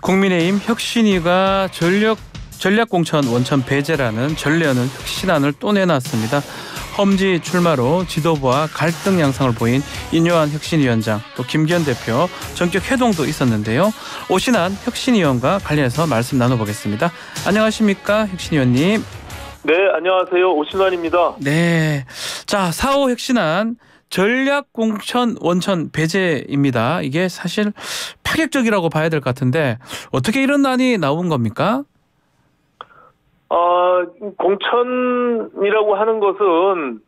국민의힘 혁신위가 전략공천 원천 배제라는 전례하는 혁신안을 또 내놨습니다. 험지 출마로 지도부와 갈등 양상을 보인 인요한 혁신위원장, 또 김기현 대표 전격 회동도 있었는데요. 오신환 혁신위원과 관련해서 말씀 나눠보겠습니다. 안녕하십니까, 혁신위원님. 네, 안녕하세요. 오신환입니다. 네, 자, 4호 혁신안 전략공천 원천 배제입니다. 이게 사실 파격적이라고 봐야 될 것 같은데 어떻게 이런 안이 나온 겁니까? 공천이라고 하는 것은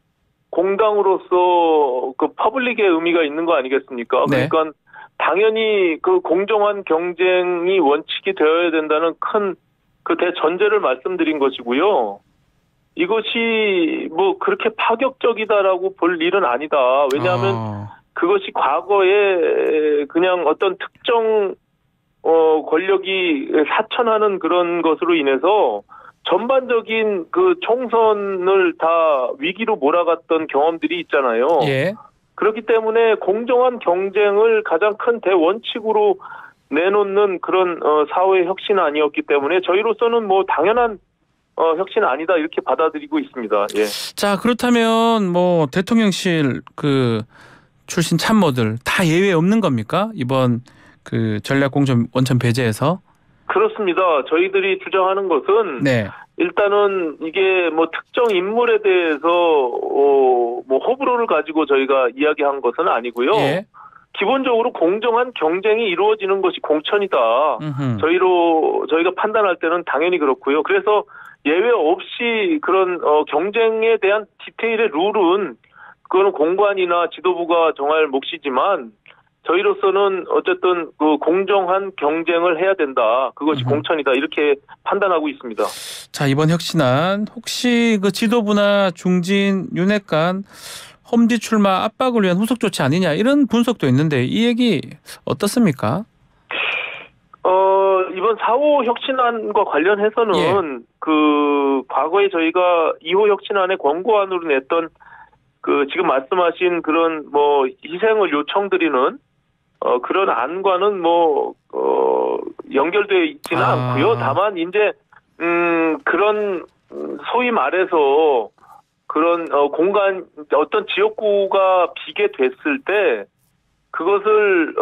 공당으로서 그 퍼블릭의 의미가 있는 거 아니겠습니까? 네. 그러니까 당연히 그 공정한 경쟁이 원칙이 되어야 된다는 큰 그 대전제를 말씀드린 것이고요. 이것이 뭐 그렇게 파격적이다라고 볼 일은 아니다. 왜냐하면 그것이 과거에 그냥 어떤 특정 권력이 사천하는 그런 것으로 인해서 전반적인 그 총선을 다 위기로 몰아갔던 경험들이 있잖아요. 예. 그렇기 때문에 공정한 경쟁을 가장 큰 대원칙으로 내놓는 그런 사회 혁신안이었기 때문에 저희로서는 뭐 당연한 혁신 아니다 이렇게 받아들이고 있습니다. 예. 자, 그렇다면 뭐 대통령실 그 출신 참모들 다 예외 없는 겁니까? 이번 그 전략공천 원천 배제에서? 그렇습니다. 저희들이 주장하는 것은 네. 일단은 이게 뭐 특정 인물에 대해서 뭐 호불호를 가지고 저희가 이야기한 것은 아니고요. 예. 기본적으로 공정한 경쟁이 이루어지는 것이 공천이다. 저희가 판단할 때는 당연히 그렇고요. 그래서 예외 없이 그런 경쟁에 대한 디테일의 룰은 그거는 공관이나 지도부가 정할 몫이지만 저희로서는 어쨌든 그 공정한 경쟁을 해야 된다. 그것이 공천이다. 이렇게 판단하고 있습니다. 자, 이번 혁신안 혹시 그 지도부나 중진, 윤핵 간 험지 출마 압박을 위한 후속 조치 아니냐 이런 분석도 있는데 이 얘기 어떻습니까? 이번 4호 혁신안과 관련해서는 예. 그 과거에 저희가 2호 혁신안의 권고안으로 냈던 그 지금 말씀하신 그런 뭐 희생을 요청드리는 그런 안과는 뭐 연결되어 있지는 않고요. 다만 이제 그런 소위 말해서 그런 공간 어떤 지역구가 비게 됐을 때 그것을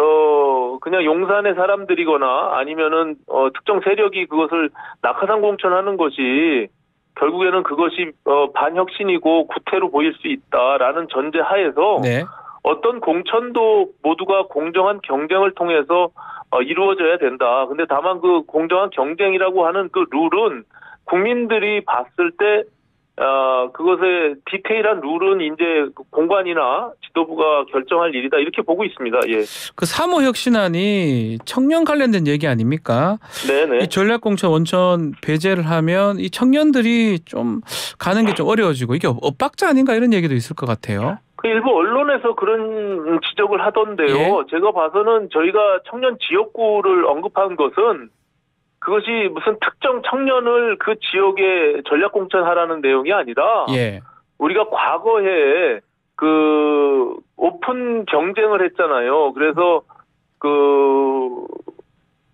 그냥 용산의 사람들이거나 아니면은 특정 세력이 그것을 낙하산 공천하는 것이 결국에는 그것이 반혁신이고 구태로 보일 수 있다라는 전제 하에서 네. 어떤 공천도 모두가 공정한 경쟁을 통해서 이루어져야 된다. 근데 다만 그 공정한 경쟁이라고 하는 그 룰은 국민들이 봤을 때 그것의 디테일한 룰은 이제 공관이나 지도부가 결정할 일이다. 이렇게 보고 있습니다. 예. 그 3호 혁신안이 청년 관련된 얘기 아닙니까? 네네. 이 전략공천 원천 배제를 하면 이 청년들이 좀 가는 게 좀 어려워지고 이게 엇박자 아닌가 이런 얘기도 있을 것 같아요. 그 일부 언론에서 그런 지적을 하던데요. 예. 제가 봐서는 저희가 청년 지역구를 언급한 것은 그것이 무슨 특정 청년을 그 지역에 전략공천하라는 내용이 아니라 예. 우리가 과거에 그 오픈 경쟁을 했잖아요. 그래서 그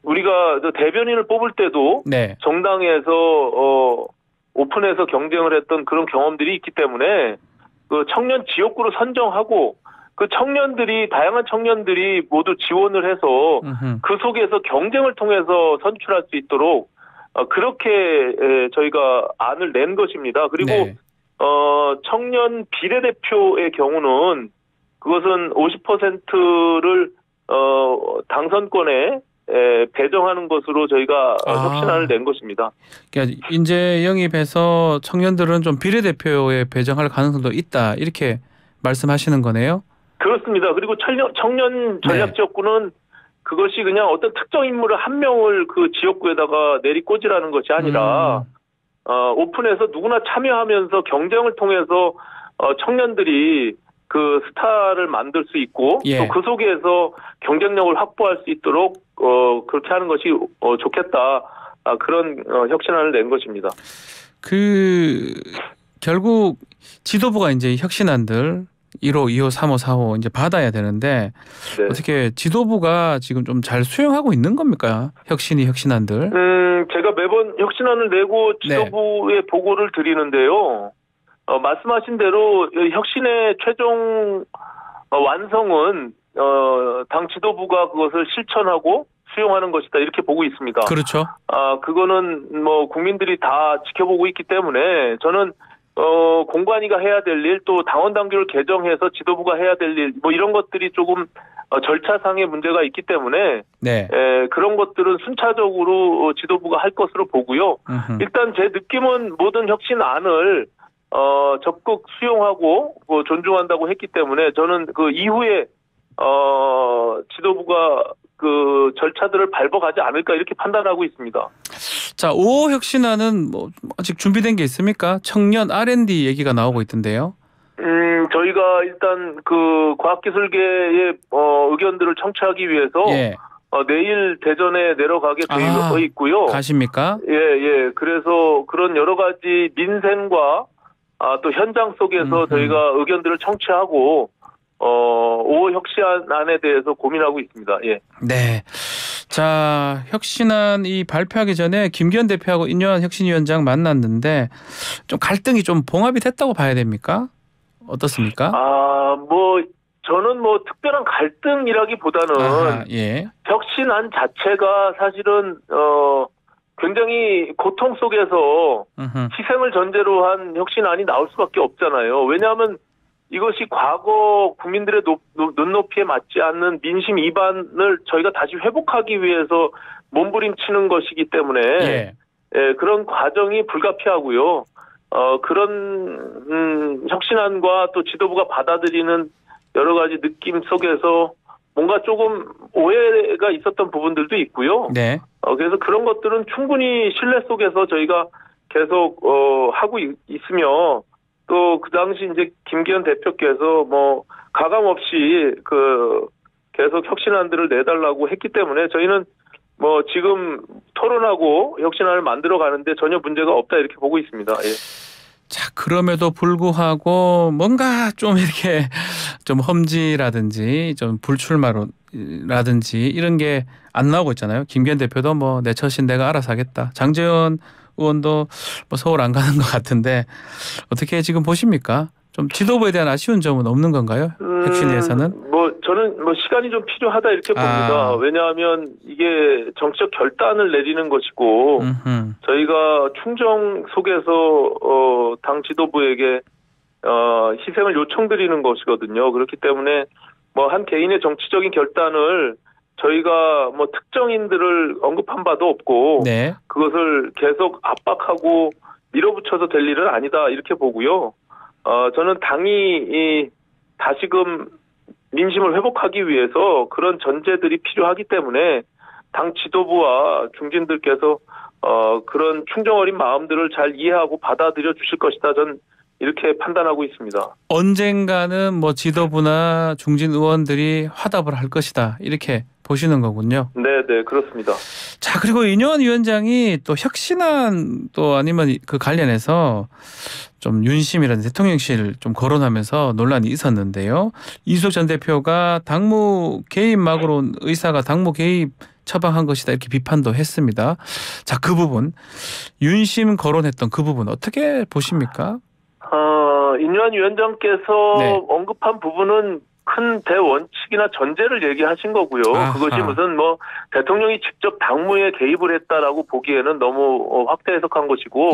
우리가 대변인을 뽑을 때도 네. 정당에서 오픈해서 경쟁을 했던 그런 경험들이 있기 때문에 그 청년 지역구를 선정하고 그 청년들이 다양한 청년들이 모두 지원을 해서 그 속에서 경쟁을 통해서 선출할 수 있도록 그렇게 저희가 안을 낸 것입니다. 그리고 네. 청년 비례대표의 경우는 그것은 50%를 당선권에 배정하는 것으로 저희가 혁신안을 낸 것입니다. 그러니까 인재 영입해서 청년들은 좀 비례대표에 배정할 가능성도 있다 이렇게 말씀하시는 거네요. 그렇습니다. 그리고 청년 전략 지역구는 그것이 그냥 어떤 특정 인물을 한 명을 그 지역구에다가 내리꽂으라는 것이 아니라 오픈해서 누구나 참여하면서 경쟁을 통해서 청년들이 그 스타를 만들 수 있고 예. 또 그 속에서 경쟁력을 확보할 수 있도록 그렇게 하는 것이 좋겠다. 그런 혁신안을 낸 것입니다. 그 결국 지도부가 이제 혁신안들 1호, 2호, 3호, 4호 이제 받아야 되는데 네. 어떻게 지도부가 지금 좀 잘 수용하고 있는 겁니까? 혁신안들. 제가 매번 혁신안을 내고 지도부에 보고를 드리는데요. 말씀하신 대로 혁신의 최종 완성은 당 지도부가 그것을 실천하고 수용하는 것이다 이렇게 보고 있습니다. 그렇죠. 그거는 뭐 국민들이 다 지켜보고 있기 때문에 저는 공관위가 해야 될 일, 또 당원 당규를 개정해서 지도부가 해야 될 일, 뭐 이런 것들이 조금 절차상의 문제가 있기 때문에 네. 그런 것들은 순차적으로 지도부가 할 것으로 보고요. 일단 제 느낌은 모든 혁신안을 적극 수용하고 존중한다고 했기 때문에 저는 그 이후에 지도부가 그 절차들을 밟아가지 않을까 이렇게 판단하고 있습니다. 자, 5호 혁신안은 뭐 아직 준비된 게 있습니까? 청년 R&D 얘기가 나오고 있던데요. 저희가 일단 그 과학기술계의 의견들을 청취하기 위해서 내일 대전에 내려가게 되어 있고요. 가십니까? 예. 그래서 그런 여러 가지 민생과 또 현장 속에서 저희가 의견들을 청취하고 5호 혁신안에 대해서 고민하고 있습니다. 예. 네. 자, 혁신안 이 발표하기 전에 김기현 대표하고 인요한 혁신위원장 만났는데 좀 갈등이 좀 봉합이 됐다고 봐야 됩니까? 어떻습니까? 저는 뭐 특별한 갈등이라기보다는 혁신안 자체가 사실은 굉장히 고통 속에서 희생을 전제로 한 혁신안이 나올 수밖에 없잖아요. 왜냐하면 이것이 과거 국민들의 눈높이에 맞지 않는 민심 위반을 저희가 다시 회복하기 위해서 몸부림치는 것이기 때문에 그런 과정이 불가피하고요. 그런 혁신안과 또 지도부가 받아들이는 여러 가지 느낌 속에서 뭔가 조금 오해가 있었던 부분들도 있고요. 그래서 그런 것들은 충분히 신뢰 속에서 저희가 계속 하고 있으며 또 그 당시 이제 김기현 대표께서 뭐 가감 없이 그 계속 혁신안들을 내달라고 했기 때문에 저희는 뭐 지금 토론하고 혁신안을 만들어 가는데 전혀 문제가 없다 이렇게 보고 있습니다. 예. 자, 그럼에도 불구하고 뭔가 좀 이렇게 좀 험지라든지 좀 불출마라든지 이런 게 안 나오고 있잖아요. 김기현 대표도 뭐 내 처신 내가 알아서 하겠다. 장제원 의원도 뭐 서울 안 가는 것 같은데 어떻게 지금 보십니까? 좀 지도부에 대한 아쉬운 점은 없는 건가요? 혁신위에서는? 저는 시간이 좀 필요하다 이렇게 봅니다. 왜냐하면 이게 정치적 결단을 내리는 것이고 저희가 충정 속에서 당 지도부에게 희생을 요청드리는 것이거든요. 그렇기 때문에 뭐 한 개인의 정치적인 결단을 저희가 뭐 특정인들을 언급한 바도 없고 그것을 계속 압박하고 밀어붙여서 될 일은 아니다 이렇게 보고요. 저는 당이 다시금 민심을 회복하기 위해서 그런 전제들이 필요하기 때문에 당 지도부와 중진들께서 그런 충정 어린 마음들을 잘 이해하고 받아들여 주실 것이다. 전 이렇게 판단하고 있습니다. 언젠가는 뭐 지도부나 중진 의원들이 화답을 할 것이다. 이렇게 보시는 거군요. 네, 그렇습니다. 자, 그리고 인요한 위원장이 또 혁신안 또 아니면 그 관련해서 좀 윤심이라든지 대통령실 좀 거론하면서 논란이 있었는데요. 이수석 전 대표가 당무 개입 막으로 의사가 당무 개입 처방한 것이다 이렇게 비판도 했습니다. 자, 그 부분 윤심 거론했던 그 부분 어떻게 보십니까? 인요한 위원장께서 언급한 부분은 큰 대원칙이나 전제를 얘기하신 거고요. 그것이 무슨 뭐 대통령이 직접 당무에 개입을 했다라고 보기에는 너무 확대 해석한 것이고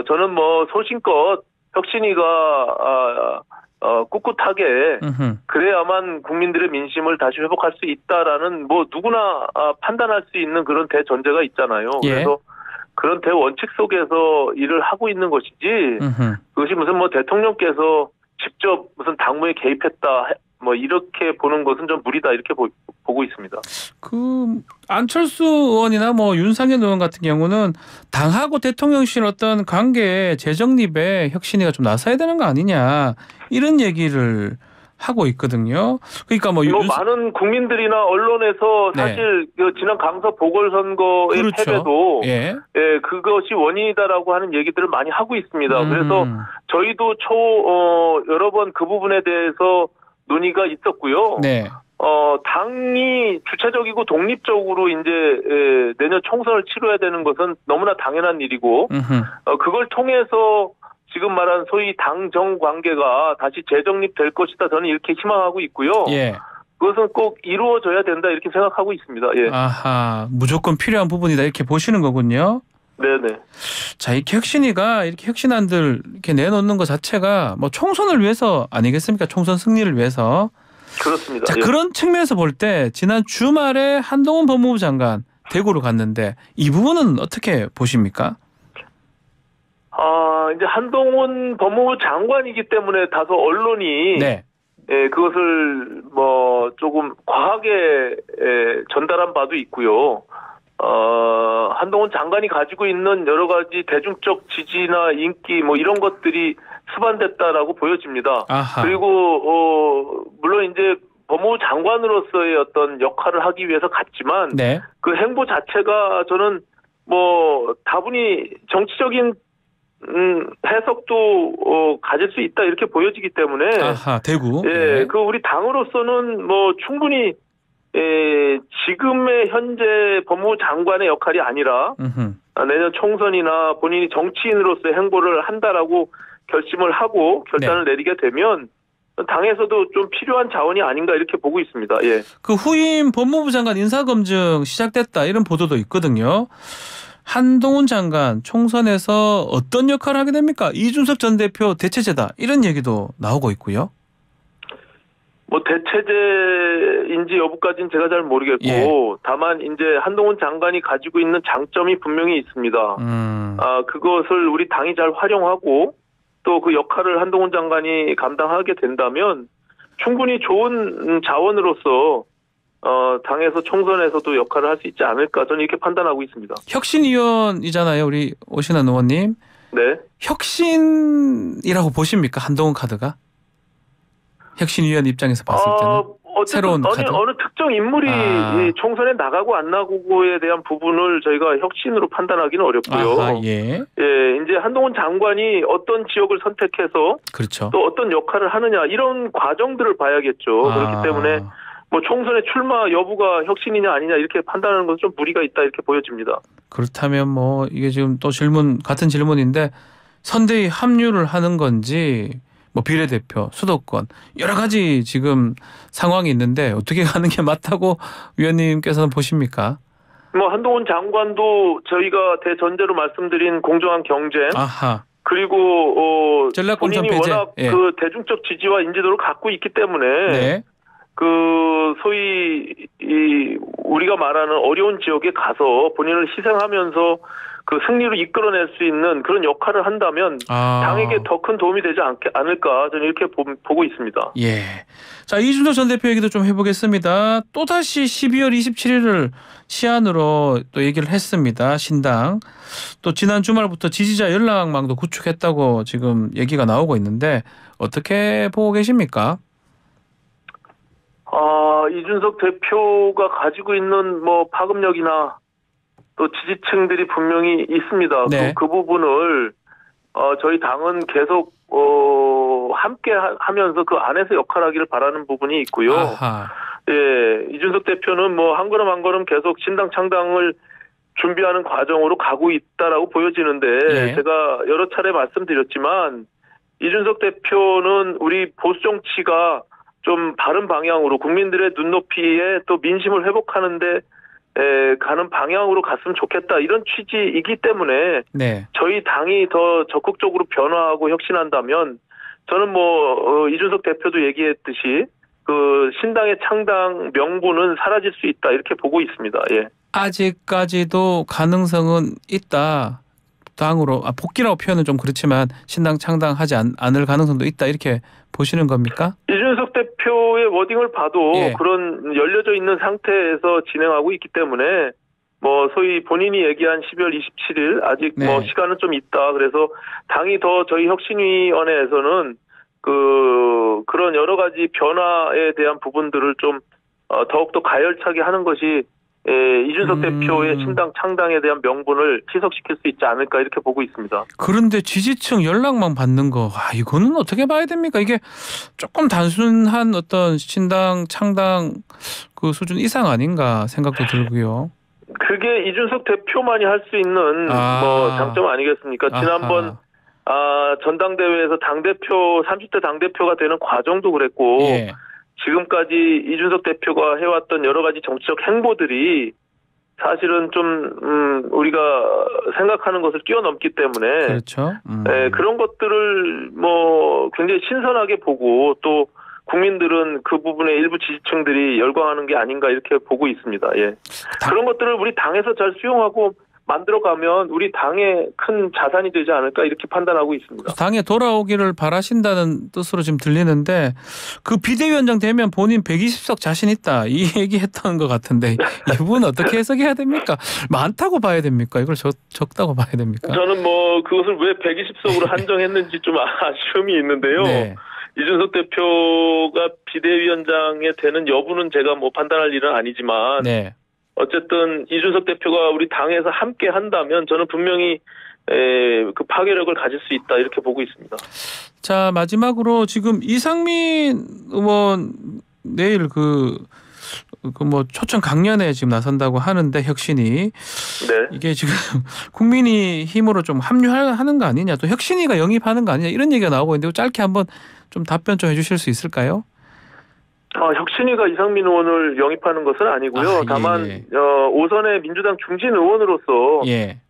저는 뭐 소신껏 혁신위가 꿋꿋하게 그래야만 국민들의 민심을 다시 회복할 수 있다라는 뭐 누구나 판단할 수 있는 그런 대전제가 있잖아요. 그래서 그런 대원칙 속에서 일을 하고 있는 것이지 그것이 무슨 뭐 대통령께서 직접 무슨 당무에 개입했다 뭐 이렇게 보는 것은 좀 무리다 이렇게 보고 있습니다. 그 안철수 의원이나 뭐 윤상현 의원 같은 경우는 당하고 대통령실 어떤 관계 재정립에 혁신위가 좀 나서야 되는 거 아니냐 이런 얘기를 하고 있거든요. 그러니까 뭐 많은 국민들이나 언론에서 네. 사실 그 지난 강서 보궐선거의 그렇죠. 패배도 예. 그것이 원인이다라고 하는 얘기들을 많이 하고 있습니다. 그래서 저희도 여러 번 그 부분에 대해서 논의가 있었고요. 네. 당이 주체적이고 독립적으로 이제 내년 총선을 치러야 되는 것은 너무나 당연한 일이고 그걸 통해서 지금 말한 소위 당정 관계가 다시 재정립될 것이다. 저는 이렇게 희망하고 있고요. 예. 그것은 꼭 이루어져야 된다 이렇게 생각하고 있습니다. 예. 아하, 무조건 필요한 부분이다 이렇게 보시는 거군요. 네네. 자, 이 혁신위가 이렇게 혁신안들 이렇게 내놓는 것 자체가 뭐 총선을 위해서 아니겠습니까? 총선 승리를 위해서. 그렇습니다. 자, 예. 그런 측면에서 볼 때 지난 주말에 한동훈 법무부 장관 대구로 갔는데 이 부분은 어떻게 보십니까? 이제 한동훈 법무부 장관이기 때문에 다소 언론이 네. 그것을 뭐 조금 과하게 전달한 바도 있고요. 한동훈 장관이 가지고 있는 여러 가지 대중적 지지나 인기 뭐 이런 것들이 수반됐다라고 보여집니다. 아하. 그리고 물론 이제 법무부 장관으로서의 어떤 역할을 하기 위해서 갔지만 네. 그 행보 자체가 저는 뭐 다분히 정치적인 해석도 가질 수 있다 이렇게 보여지기 때문에 아하, 대구. 예, 그 우리 당으로서는 뭐 충분히 지금의 현재 법무부 장관의 역할이 아니라 내년 총선이나 본인이 정치인으로서의 행보를 한다라고 결심을 하고 결단을 내리게 되면 당에서도 좀 필요한 자원이 아닌가 이렇게 보고 있습니다. 예. 그 후임 법무부 장관 인사검증 시작됐다 이런 보도도 있거든요. 한동훈 장관 총선에서 어떤 역할을 하게 됩니까? 이준석 전 대표 대체제다 이런 얘기도 나오고 있고요. 뭐 대체제인지 여부까지는 제가 잘 모르겠고 예. 다만 이제 한동훈 장관이 가지고 있는 장점이 분명히 있습니다. 그것을 우리 당이 잘 활용하고 또 그 역할을 한동훈 장관이 감당하게 된다면 충분히 좋은 자원으로서 당에서 총선에서도 역할을 할 수 있지 않을까 저는 이렇게 판단하고 있습니다. 혁신위원이잖아요, 우리 오신환 의원님. 네. 혁신이라고 보십니까? 한동훈 카드가? 혁신위원 입장에서 봤을 때는 새로운 카드? 어느 특정 인물이 총선에 나가고 안 나가고에 대한 부분을 저희가 혁신으로 판단하기는 어렵고요. 아하, 예. 예, 이제 한동훈 장관이 어떤 지역을 선택해서 그렇죠. 또 어떤 역할을 하느냐 이런 과정들을 봐야겠죠. 그렇기 때문에 뭐 총선에 출마 여부가 혁신이냐 아니냐 이렇게 판단하는 것은 좀 무리가 있다 이렇게 보여집니다. 그렇다면 뭐 이게 지금 또 같은 질문인데 선대위 합류를 하는 건지 뭐 비례대표, 수도권 여러 가지 지금 상황이 있는데 어떻게 가는 게 맞다고 위원님께서는 보십니까? 뭐 한동훈 장관도 저희가 대전제로 말씀드린 공정한 경쟁, 아하. 그리고 전략공천 본인이 배제. 워낙 예. 그 대중적 지지와 인지도를 갖고 있기 때문에 네. 그 소위 우리가 말하는 어려운 지역에 가서 본인을 희생하면서 그 승리로 이끌어낼 수 있는 그런 역할을 한다면 당에게 더 큰 도움이 되지 않을까 저는 이렇게 보고 있습니다. 예. 자, 이준석 전 대표 얘기도 좀 해보겠습니다. 또다시 12월 27일을 시한으로 또 얘기를 했습니다. 신당. 또 지난 주말부터 지지자 연락망도 구축했다고 지금 얘기가 나오고 있는데 어떻게 보고 계십니까? 이준석 대표가 가지고 있는 뭐 파급력이나 또 지지층들이 분명히 있습니다. 네. 그 부분을 저희 당은 계속 함께 하면서 그 안에서 역할하기를 바라는 부분이 있고요. 아하. 예, 이준석 대표는 뭐 한 걸음 한 걸음 계속 신당 창당을 준비하는 과정으로 가고 있다라고 보여지는데 예. 제가 여러 차례 말씀드렸지만 이준석 대표는 우리 보수 정치가 좀 바른 방향으로 국민들의 눈높이에 또 민심을 회복하는데 가는 방향으로 갔으면 좋겠다 이런 취지이기 때문에 네. 저희 당이 더 적극적으로 변화하고 혁신한다면 저는 뭐 이준석 대표도 얘기했듯이 그 신당의 창당 명분은 사라질 수 있다 이렇게 보고 있습니다. 예. 아직까지도 가능성은 있다. 당으로 복귀라고 표현은 좀 그렇지만 신당 창당하지 않을 가능성도 있다 이렇게 보시는 겁니까? 이준석 대표의 워딩을 봐도 예. 그런 열려져 있는 상태에서 진행하고 있기 때문에 뭐 소위 본인이 얘기한 12월 27일 아직 네. 뭐 시간은 좀 있다. 그래서 당이 더 저희 혁신위원회에서는 그런 그런 여러 가지 변화에 대한 부분들을 좀 더욱더 가열차게 하는 것이 이준석 대표의 신당 창당에 대한 명분을 희석시킬 수 있지 않을까 이렇게 보고 있습니다. 그런데 지지층 연락만 받는 거, 이거는 어떻게 봐야 됩니까? 이게 조금 단순한 어떤 신당 창당 그 수준 이상 아닌가 생각도 들고요. 그게 이준석 대표만이 할 수 있는 뭐 장점 아니겠습니까? 지난번 전당대회에서 당대표 30대 당대표가 되는 과정도 그랬고 예. 지금까지 이준석 대표가 해왔던 여러 가지 정치적 행보들이 사실은 좀 우리가 생각하는 것을 뛰어넘기 때문에 그렇죠. 그런 것들을 뭐 굉장히 신선하게 보고 또 국민들은 그 부분에 일부 지지층들이 열광하는 게 아닌가 이렇게 보고 있습니다. 예. 그런 것들을 우리 당에서 잘 수용하고 만들어가면 우리 당의 큰 자산이 되지 않을까 이렇게 판단하고 있습니다. 당에 돌아오기를 바라신다는 뜻으로 지금 들리는데 그 비대위원장 되면 본인 120석 자신 있다 이 얘기했던 것 같은데 이분 어떻게 해석해야 됩니까? 많다고 봐야 됩니까? 이걸 적다고 봐야 됩니까? 저는 뭐 그것을 왜 120석으로 한정했는지 좀 아쉬움이 있는데요. 네. 이준석 대표가 비대위원장에 되는 여부는 제가 뭐 판단할 일은 아니지만 네. 어쨌든 이준석 대표가 우리 당에서 함께 한다면 저는 분명히 그 파괴력을 가질 수 있다 이렇게 보고 있습니다. 자, 마지막으로 지금 이상민 의원 내일 그 뭐 초청 강연에 지금 나선다고 하는데 혁신이 네. 이게 지금 국민의힘으로 좀 합류하는 거 아니냐, 또 혁신이가 영입하는 거 아니냐 이런 얘기가 나오고 있는데 짧게 한번 좀 답변 좀 해주실 수 있을까요? 혁신이가 이상민 의원을 영입하는 것은 아니고요. 다만 오선의 민주당 중진 의원으로서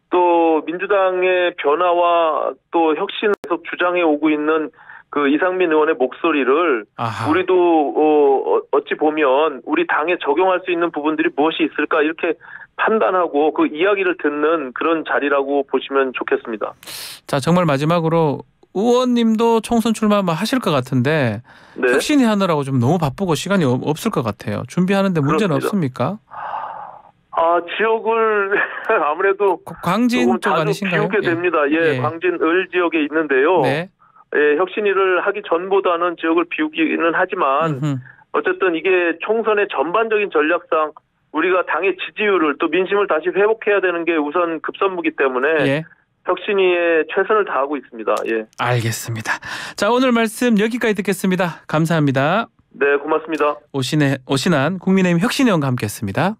또 민주당의 변화와 또 혁신에서 주장해 오고 있는 그 이상민 의원의 목소리를 우리도 어찌 보면 우리 당에 적용할 수 있는 부분들이 무엇이 있을까 이렇게 판단하고 그 이야기를 듣는 그런 자리라고 보시면 좋겠습니다. 자, 정말 마지막으로 의원님도 총선 출마 하실 것 같은데 네. 혁신이 하느라고 좀 너무 바쁘고 시간이 없을 것 같아요. 준비하는데 문제는 없습니까? 지역을 아무래도 광진 쪽 아니신가요? 비우게 됩니다. 예, 광진 을 지역에 있는데요. 네. 예, 혁신위를 하기 전보다는 지역을 비우기는 하지만 어쨌든 이게 총선의 전반적인 전략상 우리가 당의 지지율을 또 민심을 다시 회복해야 되는 게 우선 급선무기 때문에 혁신위에 최선을 다하고 있습니다. 예. 알겠습니다. 자, 오늘 말씀 여기까지 듣겠습니다. 감사합니다. 네, 고맙습니다. 오신한 국민의힘 혁신위원과 함께했습니다.